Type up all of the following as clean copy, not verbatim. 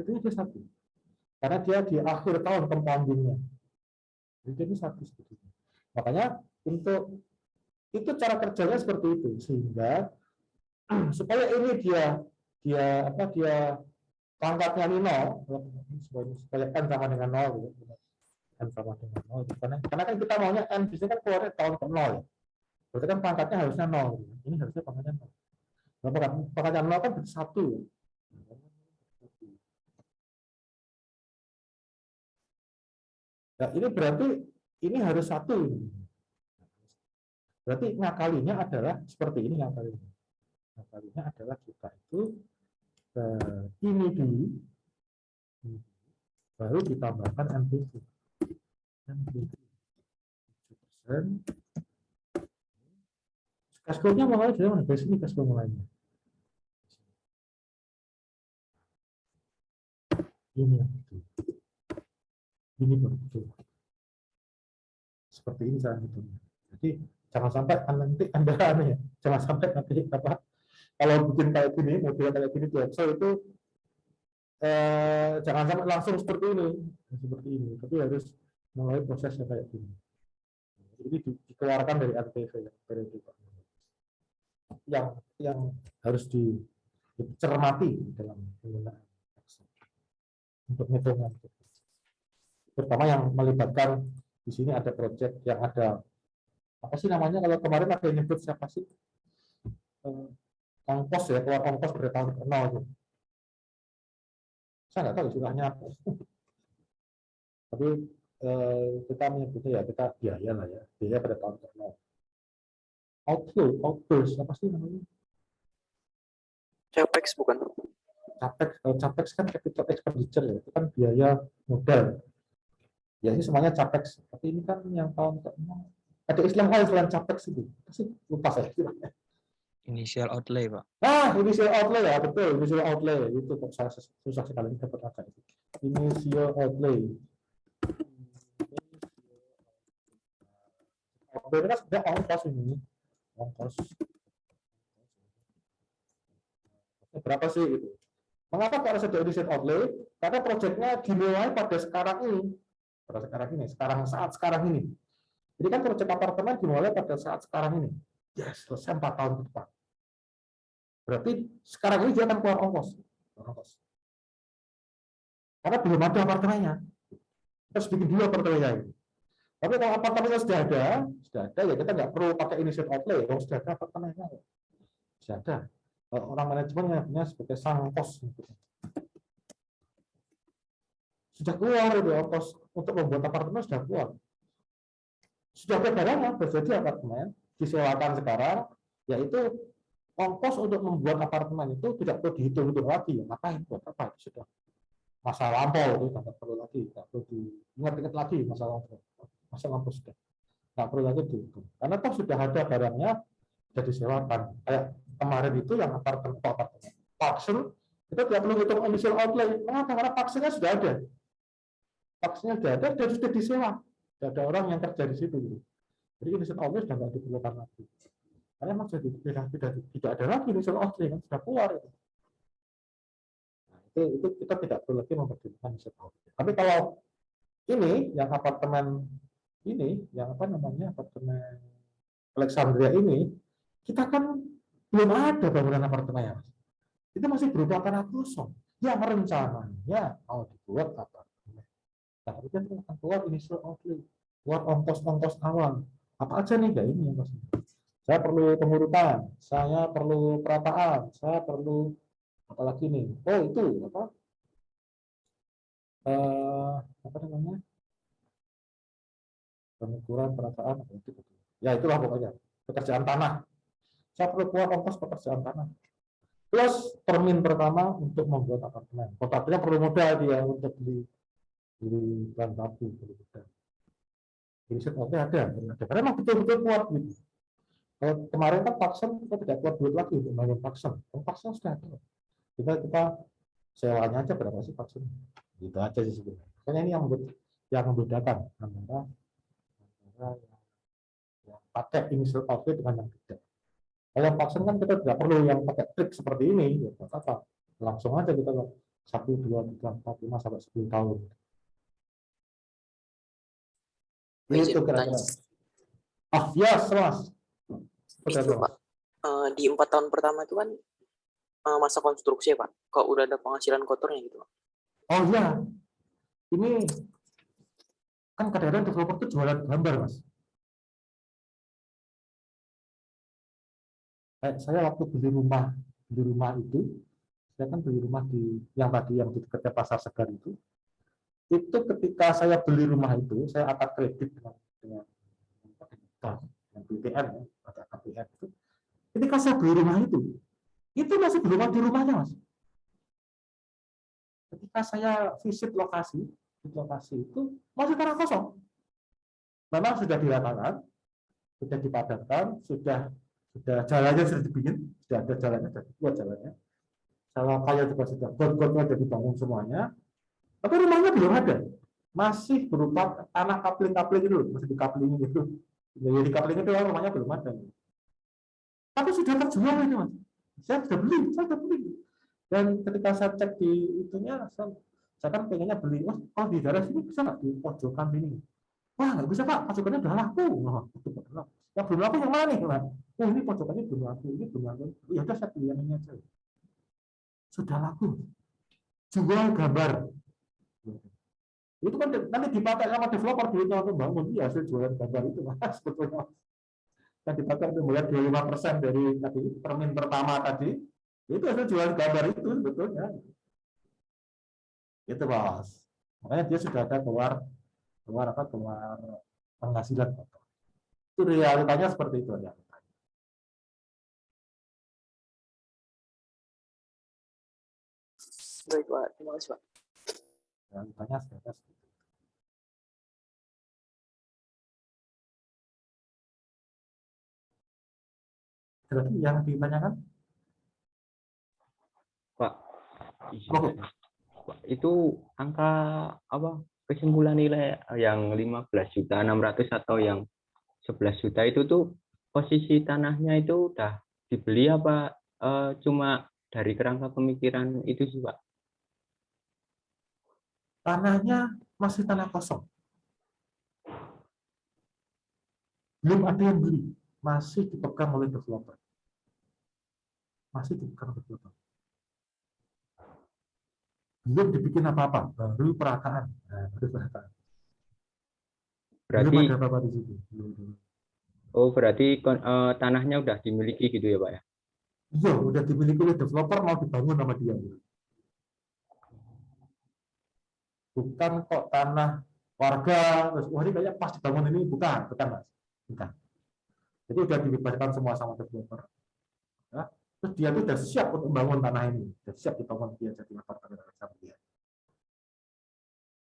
Jatuhnya dia satu. Karena dia di akhir tahun compoundingnya. Jadi ini satu sebetulnya. Makanya untuk itu cara kerjanya seperti itu, sehingga supaya ini dia pangkatnya ini nol, supaya n sama dengan nol, gitu. N sama dengan nol. Karena kan kita maunya n biasanya kan keluarnya tahun ke nol ya. Berarti kan pangkatnya harusnya nol. Gitu. Ini harusnya pangkatnya nol. Nah, pangkatnya nol kan berarti satu. Nah, ini berarti ini harus satu. Berarti ngakalinya adalah seperti ini ngakalinya. Ngakalinya adalah kita itu ini dulu, baru ditambahkan MPV. MPV 7%. Cashflow-nya mulai dari mana? Dari sini cashflow mulainya. Ini yang betul. Ini betul. Seperti ini cara hitungnya. Jadi jangan sampai nanti Anda aneh ya. Jangan sampai nanti apa? Kalau bikin kayak gini, model kayak gini di Excel itu jangan sampai langsung seperti ini. Tapi harus mulai prosesnya kayak gini. Ini dikeluarkan dari RTV ya, dari yang harus dicermati dalam penggunaan Excel untuk hitungan. Terutama yang melibatkan di sini ada project yang ada apa sih namanya, kalau kemarin ada yang nyebut siapa sih, ongkos ya, keluar ongkos dari tahun ke nol gitu. Saya nggak tahu istilahnya apa. Tapi kita menyebutnya ya kita biaya lah ya, biaya pada tahun ke nol. Outflows apa sih namanya? Capex bukan? Capex kan capital expenditure ya, itu kan biaya modal. Ya ini semuanya capex. Tapi ini kan yang tahun ke nol. Ada istilah lain selain capex itu. Pasti lupa saya istilahnya. Initial outlay, Pak. Initial outlay ya, betul. Initial outlay itu kok saya susah sekali dapat angka itu. Initial outlay. Outlay kan sebenarnya ongkos ini. Ongkos. Berapa sih itu? Mengapa harus ada initial outlay? Karena proyeknya dimulai pada sekarang ini. Saat sekarang ini. Jadi kan proyek apartemen dimulai pada saat sekarang ini. Yes, selesai 4 tahun ke depan. Berarti sekarang ini dia akan keluar ongkos. Karena belum ada apartemennya. Terus bikin dulu apartemennya ini. Tapi kalau apartemennya sudah ada ya kita nggak perlu pakai initial outlay. Kalau sudah ada apartemennya, sudah ada. Orang manajemen punya sebagai sang kos. Sudah keluar itu ongkos untuk membuat apartemen, sudah keluar. Sudah ada barangnya, berjadi apartemen disewakan sekarang, yaitu ongkos untuk membuat apartemen itu tidak perlu dihitung lagi. Ngapain? Buat apa? Sudah masa lampau itu tidak perlu lagi, tidak perlu diingat-ingat lagi masa lampau sudah tidak perlu lagi dihitung. Karena toh sudah ada barangnya, sudah disewakan. Kayak kemarin itu yang apartemen Paxson itu tidak perlu hitung initial outlay. Mengapa? Karena Paxsonnya sudah ada. Paxsonnya sudah ada dan sudah disewa. Sudah ada orang yang kerja di situ. Jadi initial outlay sudah tidak diperlukan lagi. Karena memang tidak ada lagi initial outlay, kan sudah keluar itu. Nah, itu kita tidak perlu lagi mempertimbangkan initial outlay. Tapi kalau ini yang apartemen ini, yang apa namanya, apartemen Alexandria ini, kita kan belum ada bangunan apartemennya. Itu masih berupa tanah kosong. Yang rencananya mau dibuat apartemen. Nah, itu kan akan keluar initial outlay, keluar ongkos-ongkos awal. Apa aja nih, ini yang pasti. Saya perlu pengurutan, saya perlu perataan, saya perlu apalagi nih. Oh itu apa namanya? Pengukuran, perataan, apa itu? Ya itulah pokoknya pekerjaan tanah. Saya perlu keluar ongkos pekerjaan tanah. Plus termin pertama untuk membuat apartemen. Apartemennya perlu modal dia untuk beli bahan baku, beli modal. Jadi setidaknya ada. Karena memang betul-betul kuat gitu. Kalau kemarin kan Paxson kita tidak kuat duit lagi untuk bangun Paxson. Paxson sudah ada. Kita sewanya aja berapa sih Paxson? Gitu aja sih sebenarnya. Makanya ini yang membedakan antara yang pakai initial outlay dengan yang tidak. Kalau Paxson kan kita tidak perlu yang pakai trik seperti ini, ya apa langsung aja kita 1, 2, 3, 4, 5 sampai 10 tahun. Pak, izin Itu bertanya. kira-kira. Ah, yes, Mas. Oke, Itu Mas. Pak, di 4 tahun pertama itu kan masa konstruksi ya Pak. Kok udah ada penghasilan kotornya gitu Pak? Oh iya, ini kan kadang-kadang developer itu jualan gambar, Mas. Saya waktu beli rumah itu, saya kan beli rumah di yang tadi yang di dekat Pasar Segar itu ketika saya beli rumah itu, saya akad kredit dengan BTN, ya, pakai KPR itu. Ketika saya beli rumah itu masih belum ada rumahnya, Mas. Ketika saya visit lokasi itu masih tanah kosong. Memang sudah diratakan, sudah dipadatkan, sudah jalannya sudah dibikin, sudah ada jalannya, sudah dibuat jalannya. Kalau kaya juga sudah got-gotnya sudah dibangun semuanya, tapi rumahnya belum ada. Masih berupa tanah kapling-kapling itu, masih dikaplingin gitu. Jadi dikaplingin itu rumahnya belum ada. Tapi sudah terjual ini, Mas. Saya sudah beli. Dan ketika saya cek di itunya, saya kan pengennya beli, wah, kalau di daerah sini bisa nggak di pojokan ini? Wah, nggak bisa Pak, pojokannya udah laku. Yang belum laku yang mana nih, Pak? Oh, ini pojokannya belum laku, ini belum laku. Ya udah saya pilih yang ini aja. Sudah laku. Jual gambar. Itu kan nanti dipakai sama developer duitnya untuk bangun. Iya, hasil jualan gambar itu, Mas, sebetulnya. Dan dipakai untuk melihat 25% dari tadi termin pertama tadi, itu hasil jualan gambar itu sebetulnya. Itu, Bos. Makanya dia sudah ada keluar penghasilan. Itu realitanya seperti itu ya. Baik Pak, terima kasih Pak. Realitanya seperti itu. Berarti yang ditanyakan? Pak, itu angka apa kesimpulan nilai yang 15.600.000 atau yang 11 juta itu tuh posisi tanahnya itu udah dibeli apa cuma dari kerangka pemikiran itu sih Pak? Tanahnya masih tanah kosong. Belum ada yang beli. Masih dipegang oleh developer. Belum dibikin apa-apa. Baru perataan. Berarti, belum ada apa-apa di situ. Oh, berarti tanahnya udah dimiliki gitu ya Pak ya? Iya, udah dimiliki oleh developer, mau dibangun sama dia. Bukan kok tanah warga, terus wah ini kayaknya pas dibangun ini, bukan Mas. Bukan. Jadi udah dibebaskan semua sama developer. Ya. Terus dia tuh udah siap untuk membangun tanah ini, udah siap dibangun dia jadi apartemen sama dia.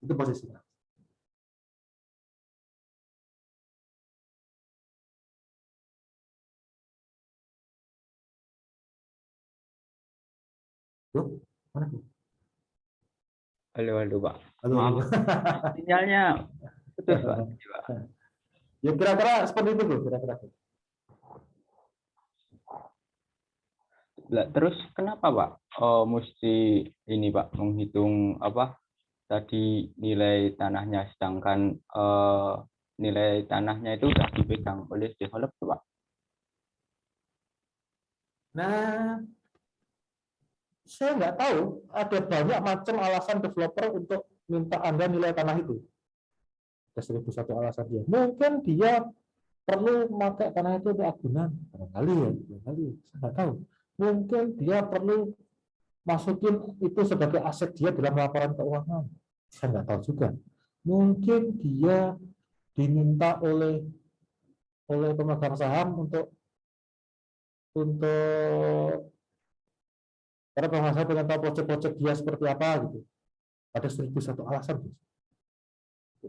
Itu posisinya. Loh, mana tuh? Halo Pak. Halo. Maaf. Sinyalnya putus Pak. Ya kira-kira seperti itu loh, kira-kira. Terus kenapa Pak mesti ini Pak menghitung apa tadi nilai tanahnya sedangkan nilai tanahnya itu sudah dipegang oleh developer Pak? Nah, saya nggak tahu, ada banyak macam alasan developer untuk minta Anda nilai tanah itu. Ada 1.001 alasan dia. Mungkin dia perlu memakai tanah itu untuk agunan, barangkali ya, barangkali. Saya nggak tahu. Mungkin dia perlu masukin itu sebagai aset dia dalam laporan keuangan. Saya nggak tahu juga. Mungkin dia diminta oleh pemegang saham untuk karena pemegang saham pengen tahu proyek-proyek dia seperti apa gitu. Ada 1.001 alasan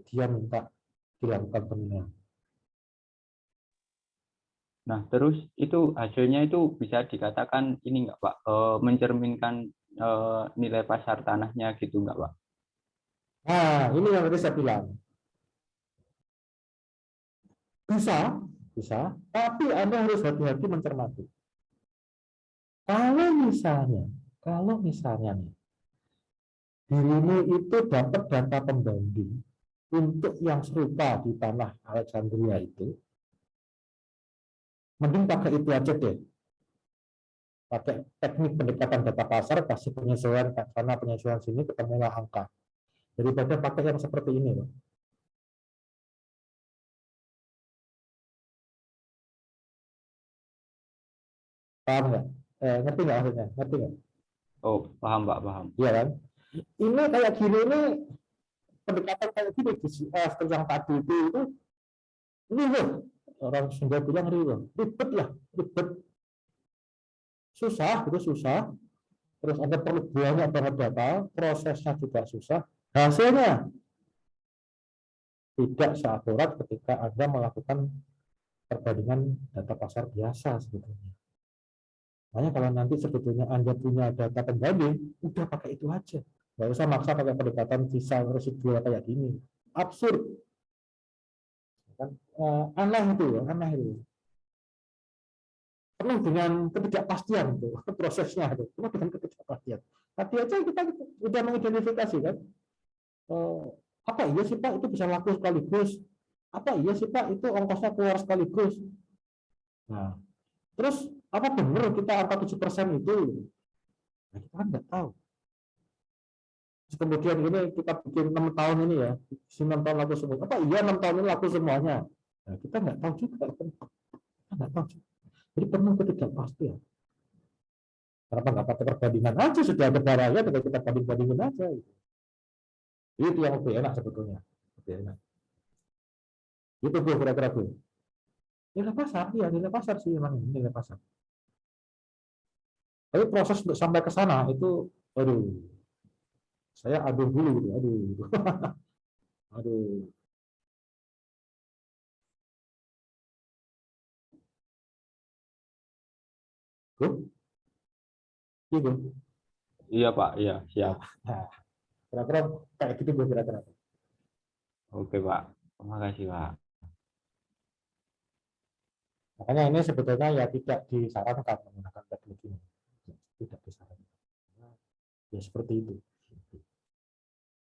dia minta dilakukan penilaian. Nah, terus itu hasilnya itu bisa dikatakan ini nggak Pak, mencerminkan nilai pasar tanahnya gitu nggak Pak? Nah, ini yang tadi saya bilang. Bisa, tapi Anda harus hati-hati mencermati. Kalau misalnya nih, dirimu itu dapat data pembanding untuk yang serupa di tanah Alexandria itu, mending pakai itu aja deh. Pakai teknik pendekatan data pasar, kasih penyesuaian sana penyesuaian sini, ketemulah angka. Daripada pakai yang seperti ini, Pak. Paham nggak? Ngerti nggak maksudnya? Ngerti nggak? Oh, paham Pak, paham. Iya kan? Ini kayak gini ini pendekatan kayak gini seperti yang tadi itu ini loh orang Sunda bilang ribet lah, ribet, susah, itu susah. Terus ada perlu banyak banget data, prosesnya juga susah. Hasilnya tidak seakurat ketika Anda melakukan perbandingan data pasar biasa sebetulnya. Makanya kalau nanti sebetulnya Anda punya data pembanding, udah pakai itu aja. Nggak usah maksa pakai pendekatan sisa residual kayak gini. Absurd. Kan, aneh itu ya, aneh itu. Penuh dengan ketidakpastian itu, prosesnya itu. Penuh dengan ketidakpastian. Tadi aja kita udah mengidentifikasi kan. Apa iya sih Pak itu bisa laku sekaligus? Apa iya sih Pak itu ongkosnya keluar sekaligus? Nah, terus apa benar kita angka 7% itu? Nah, kita kan nggak tahu. Terus kemudian ini kita bikin 6 tahun ini ya, 6 tahun laku semua. Apa iya 6 tahun ini laku semuanya? Nah, kita nggak tahu juga. Kita nggak tahu juga. Jadi penuh ketidakpastian. Kenapa nggak pakai perbandingan aja, sudah ada barangnya, tinggal kita banding-bandingin aja. Itu yang lebih enak sebetulnya. Lebih enak. Itu gue kira-kira gue. Nilai pasar, iya nilai pasar sih memang nilai pasar. Tapi proses untuk sampai ke sana itu, aduh, saya aduh dulu gitu, aduh, aduh. Gue, gitu. Iya Pak, iya siap. Nah, kira-kira kayak gitu gue kira-kira. Oke Pak, terima kasih Pak. Makanya ini sebetulnya ya tidak disarankan menggunakan teknik ini. Tidak disarankan. Ya seperti itu.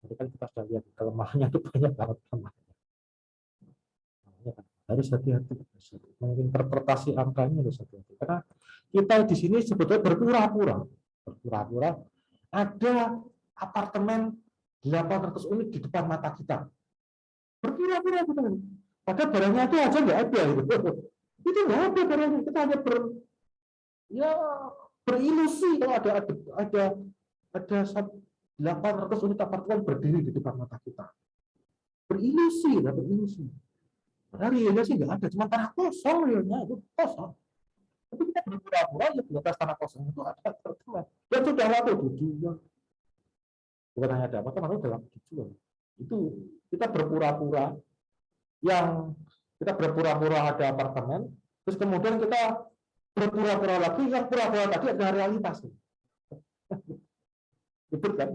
Jadi kan kita sudah lihat kelemahannya itu banyak banget kelemahannya. Makanya kan harus hati-hati. Menginterpretasi angkanya harus hati-hati. Karena kita di sini sebetulnya berpura-pura ada apartemen 800 unit di depan mata kita. Berpura-pura kita. Padahal barangnya itu aja nggak ada gitu. Itu nggak ada barangnya. Kita hanya berilusi kalau ada 800 unit apartemen berdiri di depan mata kita. Berilusi. Padahal realnya sih nggak ada, cuma tanah kosong realnya itu kosong. Tapi kita berpura-pura ya di atas tanah kosong itu ada apartemen. Dan sudah laku dijual. Bukan hanya ada apartemen, itu dalam dijual. Itu kita berpura-pura ada apartemen, terus kemudian kita berpura-pura lagi yang pura-pura tadi adalah realitas. Ribet kan?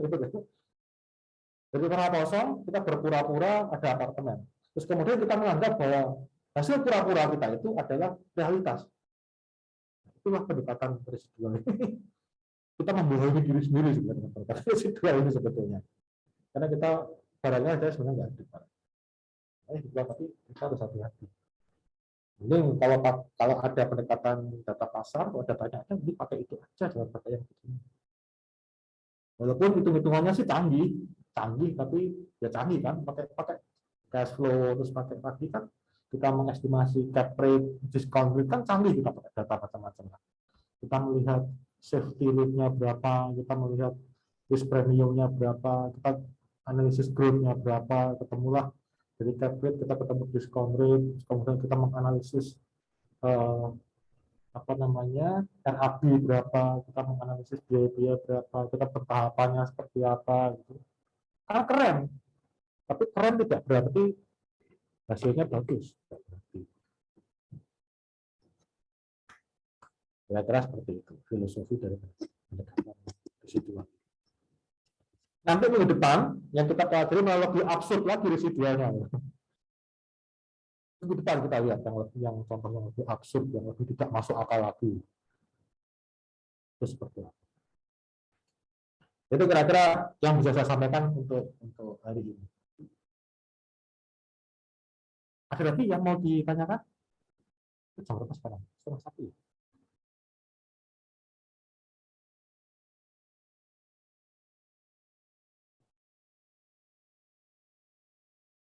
Jadi tanah kosong kita berpura-pura ada apartemen. Terus kemudian kita menganggap bahwa hasil pura-pura kita itu adalah realitas. Itulah pendekatan residual. Kita membohongi diri sendiri sebenarnya pendekatan residual ini sebetulnya. Karena kita barangnya aja sebenarnya nggak ada. Tapi kita harus hati-hati. Mending kalau ada pendekatan data pasar, kalau datanya ada, jadi pakai itu aja dalam data yang begini. Walaupun hitung-hitungannya sih canggih tapi ya canggih kan, pakai cash flow terus pakai lagi kan kita mengestimasi cap rate, discount rate kan canggih, kita pakai data macam-macam. Kita melihat safety rate-nya berapa, kita melihat risk premium-nya berapa, kita analisis growth-nya berapa, ketemulah dari cap rate kita ketemu discount rate, kemudian kita menganalisis RAB berapa, kita menganalisis biaya berapa, kita bertahapannya seperti apa gitu. Karena keren, tapi keren tidak berarti hasilnya bagus. Kira-kira seperti itu filosofi dari pendekatan residual. Nanti minggu depan yang kita pelajari malah lebih absurd lagi residualnya. Minggu depan kita lihat yang contoh yang lebih absurd, yang lebih tidak masuk akal lagi. Itu seperti apa? Itu kira-kira yang bisa saya sampaikan untuk hari ini. Ada lagi yang mau ditanyakan? Jam berapa sekarang? 1:30.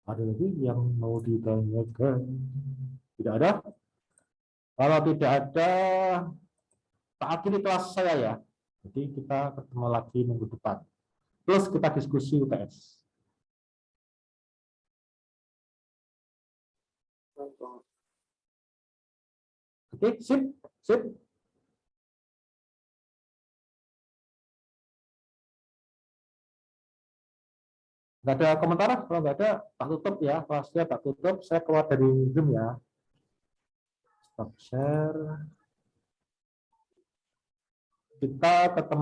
Ada lagi yang mau ditanyakan? Tidak ada? Kalau tidak ada, tak akhiri kelas saya ya. Jadi kita ketemu lagi minggu depan. Terus kita diskusi UTS. Oke, sip, sip. Nggak ada komentar? Kalau nggak ada, tak tutup ya. Kelasnya tak tutup. Saya keluar dari Zoom ya. Stop share. Kita ketemu.